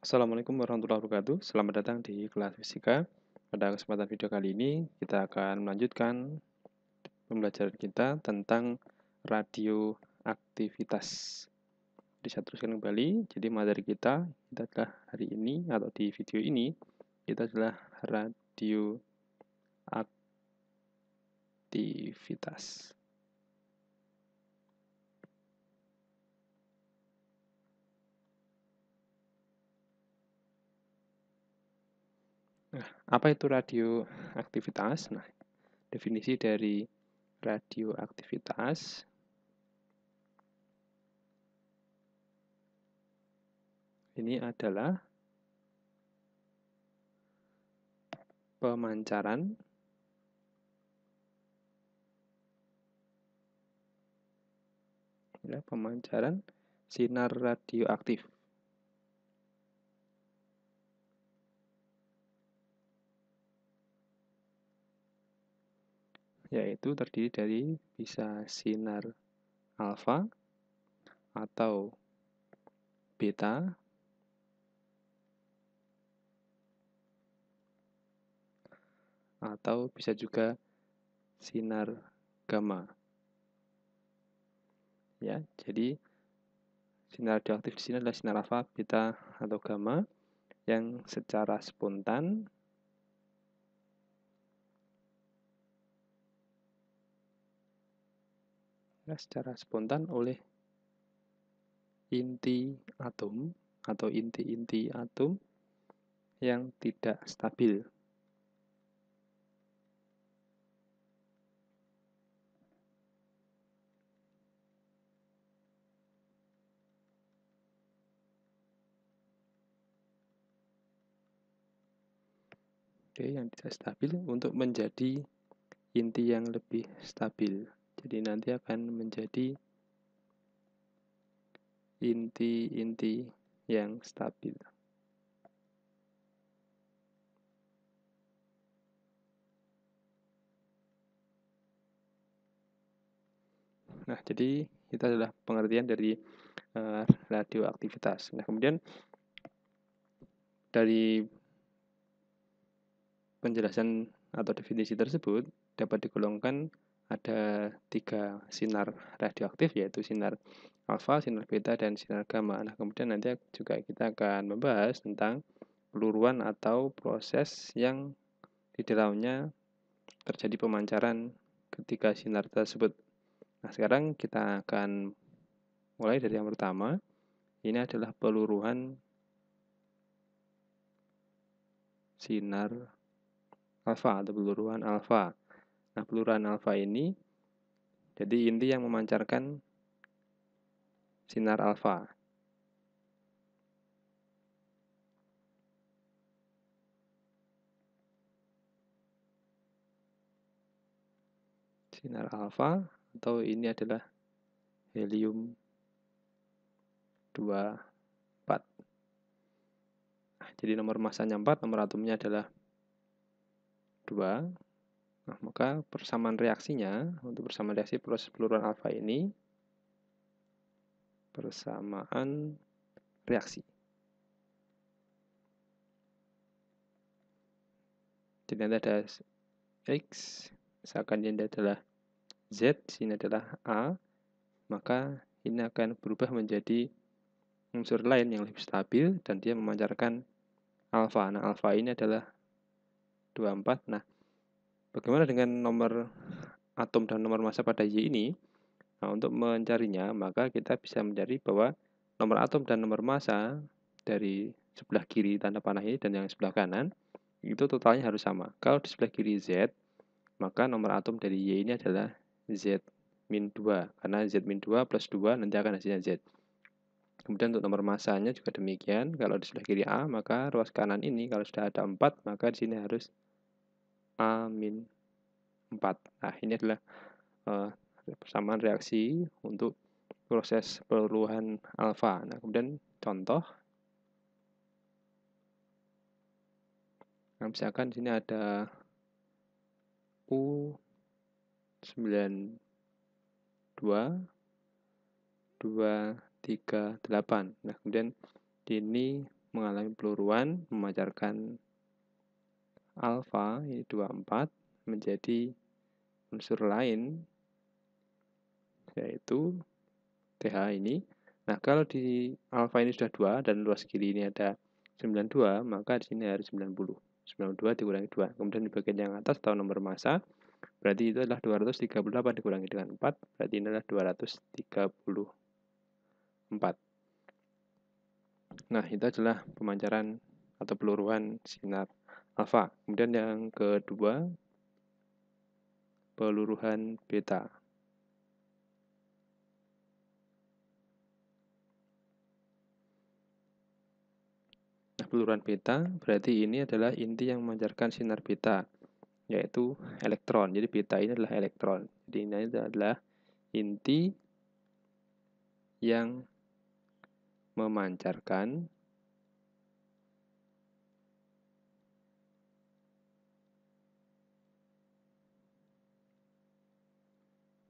Assalamualaikum warahmatullahi wabarakatuh. Selamat datang di kelas fisika. Pada kesempatan video kali ini, kita akan melanjutkan pembelajaran kita tentang radioaktivitas. Saya teruskan kembali. Jadi materi kita adalah hari ini atau di video ini, kita adalah radioaktivitas. Nah, apa itu radioaktivitas? Nah, definisi dari radioaktivitas ini adalah pemancaran sinar radioaktif, yaitu terdiri dari bisa sinar alfa atau beta atau bisa juga sinar gamma. Ya, jadi sinar radioaktif di sini adalah sinar alfa, beta atau gamma yang secara spontan oleh inti atom atau inti-inti atom yang tidak stabil. Oke, yang tidak stabil untuk menjadi inti yang lebih stabil. Jadi nanti akan menjadi inti-inti yang stabil. Nah, jadi itu adalah pengertian dari radioaktivitas. Nah, kemudian dari penjelasan atau definisi tersebut dapat digolongkan ada 3 sinar radioaktif, yaitu sinar alfa, sinar beta, dan sinar gamma. Nah, kemudian nanti juga kita akan membahas tentang peluruan atau proses yang di dalamnya terjadi pemancaran ketika sinar tersebut. Nah, sekarang kita akan mulai dari yang pertama. Ini adalah peluruhan sinar alfa atau peluruhan alfa. Nah, peluruhan alfa ini jadi inti yang memancarkan sinar alfa. Sinar alfa atau ini adalah helium 24. Nah, jadi nomor masanya 4, nomor atomnya adalah 2. Nah, maka persamaan reaksinya, untuk persamaan reaksi proses peluruhan alfa ini, persamaan reaksi. Jadi nanti ada X, misalkan ini adalah Z, sini adalah A, maka ini akan berubah menjadi unsur lain yang lebih stabil dan dia memancarkan alfa. Nah, alfa ini adalah 24. Nah, bagaimana dengan nomor atom dan nomor massa pada Y ini? Nah, untuk mencarinya, maka kita bisa mencari bahwa nomor atom dan nomor massa dari sebelah kiri tanda panah ini dan yang sebelah kanan, itu totalnya harus sama. Kalau di sebelah kiri Z, maka nomor atom dari Y ini adalah Z-2, karena Z-2 plus 2 nanti akan hasilnya Z. Kemudian untuk nomor massanya juga demikian. Kalau di sebelah kiri A, maka ruas kanan ini kalau sudah ada 4, maka di sini harus A-4. Nah, ini adalah persamaan reaksi untuk proses peluruhan alfa. Nah, kemudian contoh. Nah, misalkan di sini ada U92 238. Nah, kemudian ini mengalami peluruan memancarkan alfa ini 24 menjadi unsur lain yaitu TH ini. Nah, kalau di alfa ini sudah 2 dan luas kiri ini ada 92, maka di sini harus 90. 92 dikurangi 2. Kemudian di bagian yang atas tahu nomor massa, berarti itu adalah 238 dikurangi dengan 4, berarti ini adalah 234. Nah, itu adalah pemancaran atau peluruan sinar alfa. Kemudian yang kedua, peluruhan beta. Nah, peluruhan beta berarti ini adalah inti yang memancarkan sinar beta, yaitu elektron. Jadi beta ini adalah elektron. Jadi ini adalah inti yang memancarkan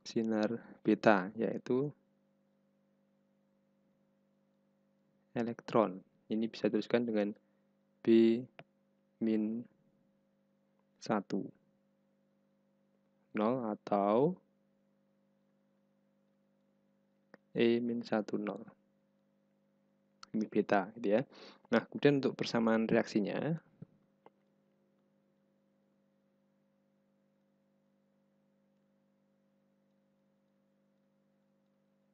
sinar beta, yaitu elektron. Ini bisa dituliskan dengan B-1 0 atau E-1 0. Ini beta gitu ya. Nah, kemudian untuk persamaan reaksinya,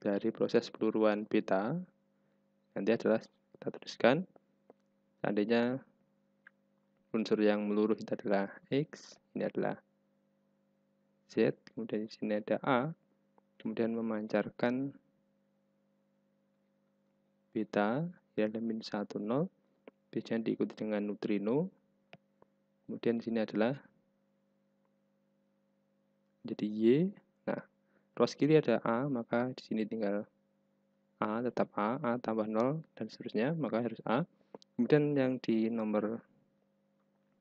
dari proses peluruan beta nanti adalah kita tuliskan seandainya unsur yang meluruh itu adalah X, ini adalah Z, kemudian di sini ada A, kemudian memancarkan beta, yang ada -1, 0, biasanya diikuti dengan neutrino, kemudian di sini adalah jadi Y. Nah, ruas kiri ada A, maka di sini tinggal A, tetap A tambah 0, dan seterusnya, maka harus A. Kemudian yang di nomor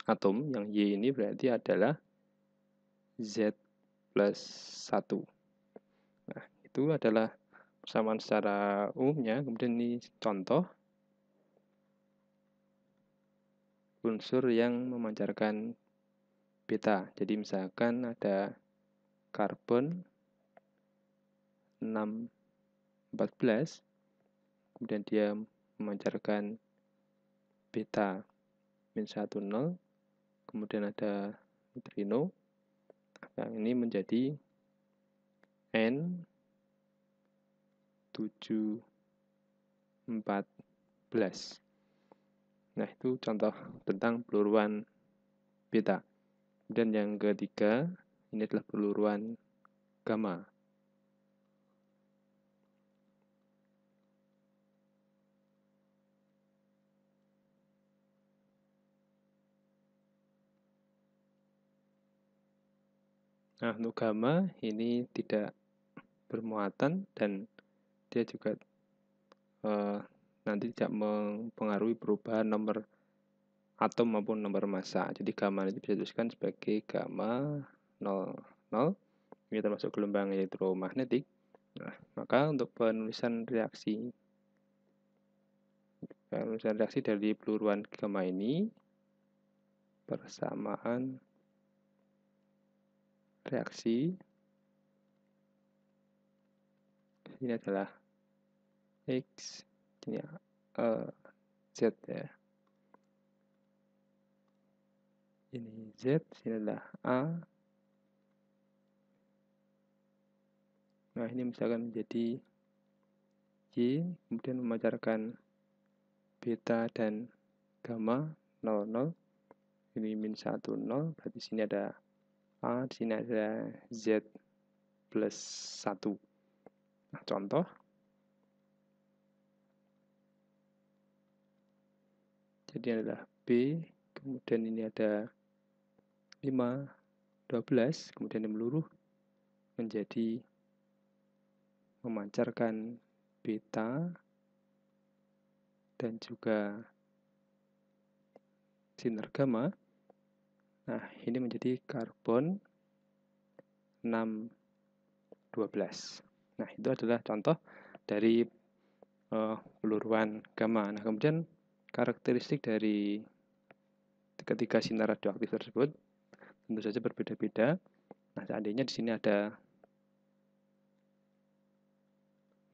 atom, yang Y ini berarti adalah Z plus 1. Nah, itu adalah persamaan secara umumnya. Kemudian ini contoh unsur yang memancarkan beta. Jadi misalkan ada karbon 614, kemudian dia memancarkan beta -1 0, kemudian ada neutrino. Nah, ini menjadi N714. Nah, itu contoh tentang peluruan beta. Dan yang ketiga, ini adalah peluruan gamma. Nah, untuk gamma ini tidak bermuatan dan dia juga nanti tidak mempengaruhi perubahan nomor atom maupun nomor massa. Jadi gamma itu bisa dituliskan sebagai gamma 00. Ini termasuk gelombang elektromagnetik. Nah, maka untuk penulisan reaksi dari peluruan gamma ini, persamaan reaksi ini adalah X, ini Z ya. Ini Z, ini adalah A. Nah, ini misalkan menjadi Y, kemudian memancarkan beta dan gamma 00. Ini -1 0, berarti sini ada A, di sini ada Z plus 1. Nah, contoh. Jadi adalah B, kemudian ini ada 5, 12, kemudian yang meluruh menjadi memancarkan beta dan juga sinar gamma. Nah, ini menjadi karbon 6, 12. Nah, itu adalah contoh dari peluruan gamma. Nah, kemudian karakteristik dari ketiga sinar radioaktif tersebut tentu saja berbeda-beda. Nah, seandainya di sini ada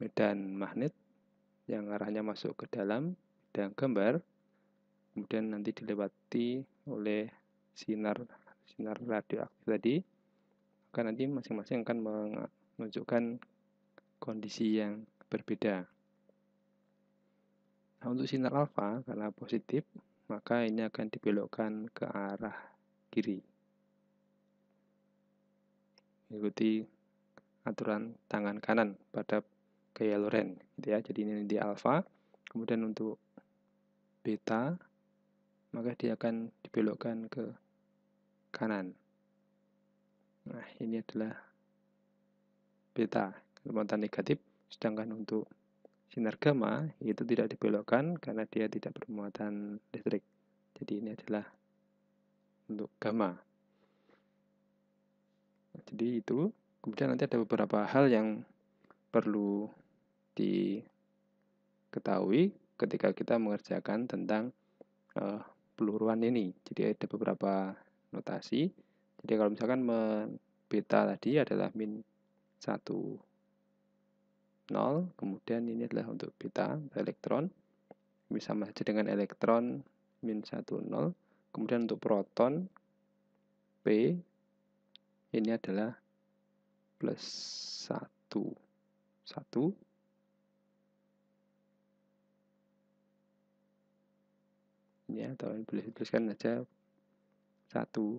medan magnet yang arahnya masuk ke dalam bidang gambar, kemudian nanti dilewati oleh sinar radioaktif tadi, maka nanti masing-masing akan menunjukkan kondisi yang berbeda. Nah, untuk sinar alfa karena positif, maka ini akan dibelokkan ke arah kiri. Mengikuti aturan tangan kanan pada gaya Lorentz, gitu ya. Jadi ini di alfa, kemudian untuk beta, maka dia akan dibelokkan ke kanan. Nah, ini adalah beta, muatan negatif, sedangkan untuk sinar gamma itu tidak dibelokkan karena dia tidak bermuatan listrik. Jadi ini adalah untuk gamma. Jadi itu, kemudian nanti ada beberapa hal yang perlu diketahui ketika kita mengerjakan tentang peluruan ini. Jadi ada beberapa notasi. Jadi kalau misalkan beta tadi adalah min 1, 0, kemudian ini adalah untuk beta elektron, ini sama saja dengan elektron min 1, 0. Kemudian untuk proton P ini adalah plus 1, 1. Ini atau boleh dituliskan saja 1, 1.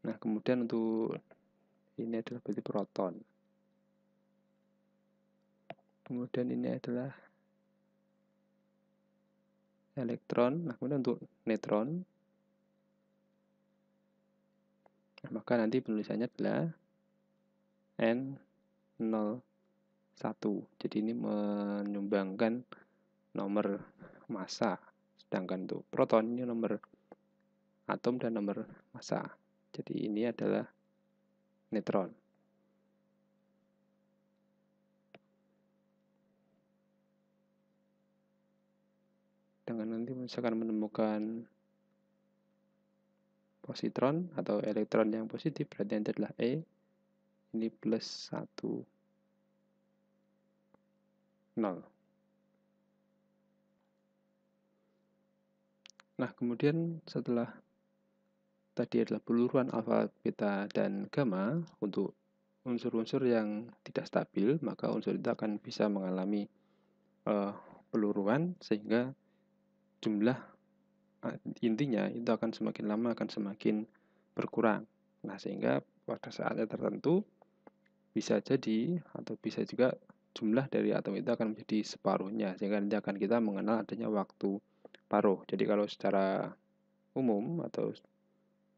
Nah, kemudian untuk ini adalah berarti proton. Kemudian ini adalah elektron. Nah, kemudian untuk neutron, nah, maka nanti penulisannya adalah N01. Jadi ini menyumbangkan nomor massa. Sedangkan untuk proton ini nomor atom dan nomor massa. Jadi ini adalah neutron. Dengan nanti misalkan menemukan positron atau elektron yang positif, berarti nanti adalah E, ini plus 1, 0. Nah, kemudian setelah tadi adalah peluruan alfa, beta, dan gamma, untuk unsur-unsur yang tidak stabil, maka unsur itu akan bisa mengalami peluruan sehingga jumlah intinya itu akan semakin lama akan semakin berkurang. Nah, sehingga pada saatnya tertentu bisa jadi atau bisa juga jumlah dari atom itu akan menjadi separuhnya, sehingga nanti akan kita mengenal adanya waktu paruh. Jadi kalau secara umum atau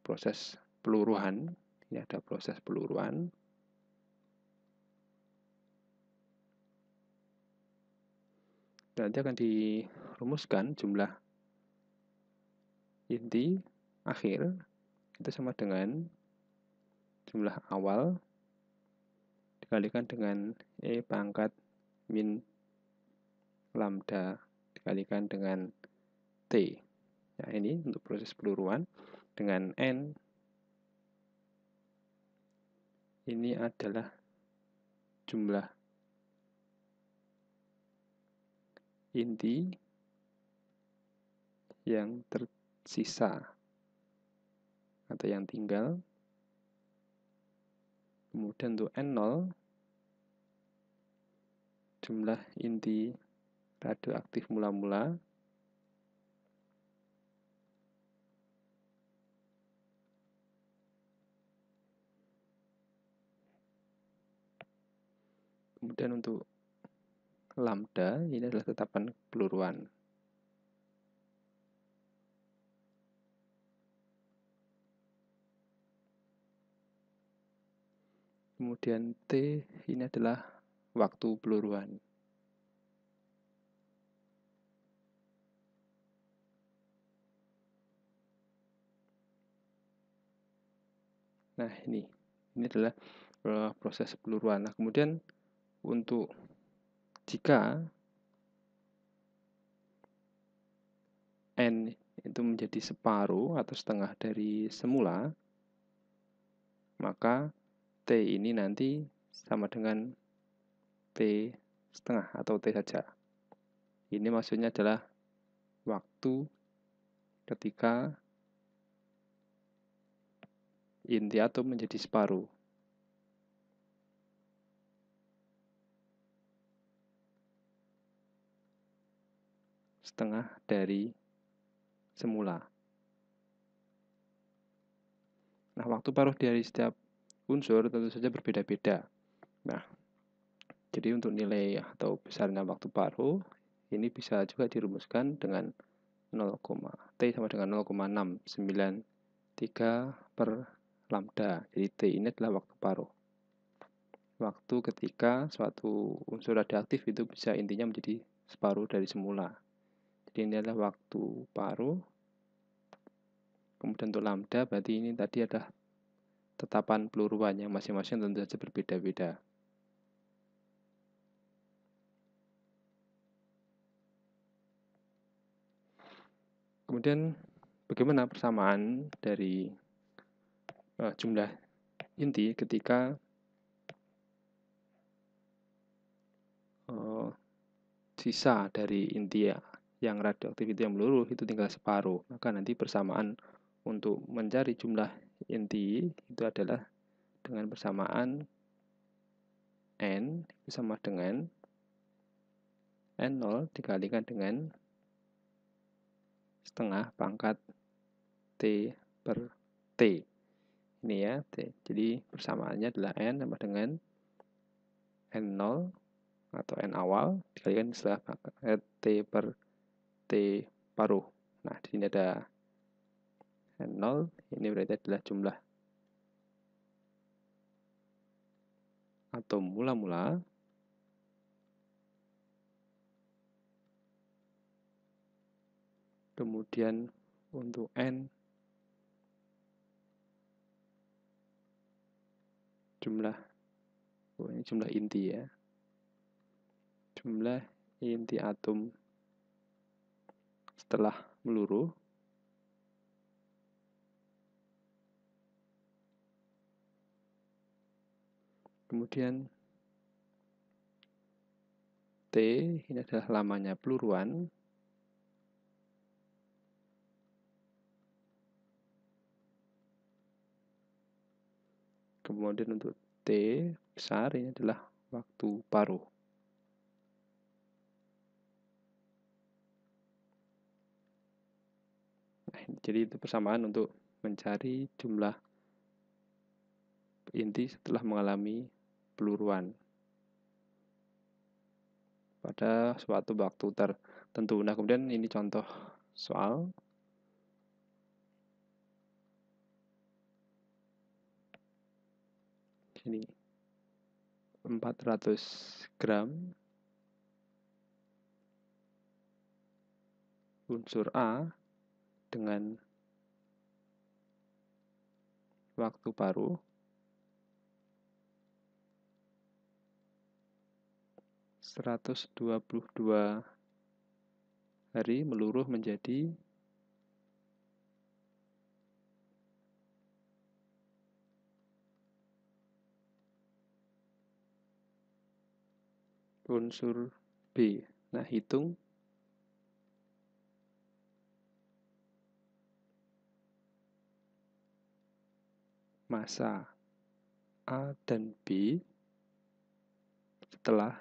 proses peluruhan, ini ada proses peluruhan. Dan nanti akan dirumuskan jumlah inti akhir itu sama dengan jumlah awal dikalikan dengan E pangkat min lambda dikalikan dengan T. Nah, ini untuk proses peluruan dengan N ini adalah jumlah inti yang tersisa atau yang tinggal. Kemudian untuk N0 jumlah inti radioaktif mula-mula. Kemudian untuk lambda ini adalah tetapan peluruan. Kemudian T ini adalah waktu peluruan. Nah, ini adalah proses peluruan. Nah, kemudian untuk jika N itu menjadi separuh atau setengah dari semula, maka T ini nanti sama dengan T setengah atau T saja. Ini maksudnya adalah waktu ketika inti atom menjadi separuh. Setengah dari semula. Nah, waktu paruh dari setiap unsur tentu saja berbeda-beda. Nah, jadi untuk nilai atau besarnya waktu paruh, ini bisa juga dirumuskan dengan 0, T sama dengan 0,693 per lambda. Jadi T ini adalah waktu paruh. Waktu ketika suatu unsur radioaktif itu bisa intinya menjadi separuh dari semula. Jadi ini adalah waktu paruh. Kemudian untuk lambda berarti ini tadi ada tetapan peluruan yang masing-masing tentu saja berbeda-beda. Kemudian bagaimana persamaan dari jumlah inti ketika sisa dari inti yang radioaktif itu yang meluruh itu tinggal separuh. Maka nanti persamaan untuk mencari jumlah inti itu adalah dengan persamaan N itu sama dengan N0 dikalikan dengan setengah pangkat T per T. Ini ya, T. Jadi persamaannya adalah N sama dengan N0 atau N awal dikalikan setelah pangkat T per T paruh. Nah, di sini ada N0, ini berarti adalah jumlah atom mula-mula. Kemudian untuk N ini jumlah inti ya. Jumlah inti atom setelah meluruh. Kemudian T ini adalah lamanya peluruan. Kemudian untuk T besar ini adalah waktu paruh. Nah, jadi itu persamaan untuk mencari jumlah inti setelah mengalami peluruan pada suatu waktu tertentu. Nah, kemudian ini contoh soal. Ini 400 gram unsur A dengan waktu paruh 122 hari meluruh menjadi unsur B. Nah, hitung massa A dan B setelah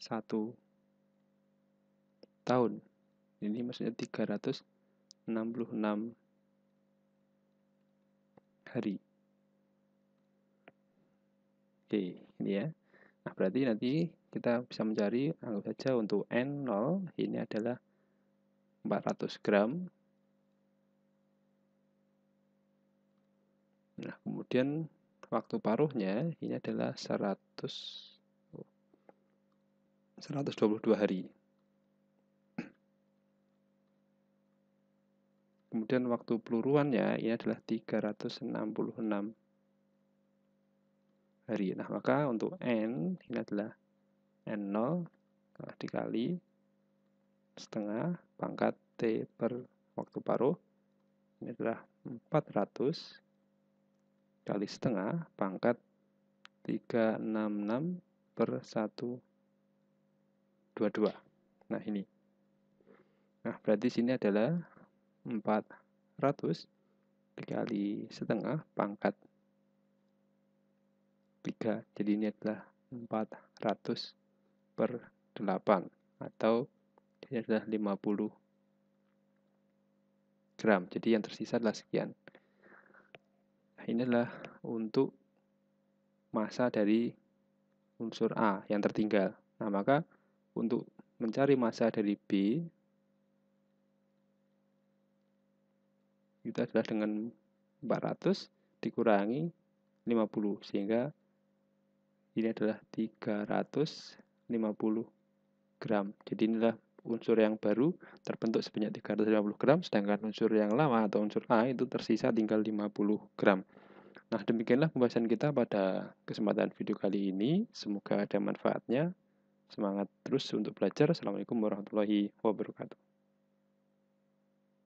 1 tahun. Ini maksudnya 366 hari. Oke, ini ya. Nah, berarti nanti kita bisa mencari, anggap saja untuk N0 ini adalah 400 gram. Nah, kemudian waktu paruhnya ini adalah 122 hari. Kemudian waktu peluruannya ini adalah 366 hari. Nah, maka untuk N ini adalah N0 Nah, dikali setengah pangkat T per waktu paruh. Ini adalah 400 kali setengah pangkat 366 per 122. Nah, ini. Nah, berarti sini adalah 400 dikali setengah pangkat 3. Jadi ini adalah 400 per 8 atau ini adalah 50 gram. Jadi yang tersisa adalah sekian. Nah, ini adalah untuk massa dari unsur A yang tertinggal. Nah, maka untuk mencari massa dari B itu adalah dengan 400 dikurangi 50 sehingga ini adalah 350 gram. Jadi inilah unsur yang baru terbentuk sebanyak 350 gram, sedangkan unsur yang lama atau unsur A itu tersisa tinggal 50 gram. Nah, demikianlah pembahasan kita pada kesempatan video kali ini. Semoga ada manfaatnya. Semangat terus untuk belajar. Assalamualaikum warahmatullahi wabarakatuh.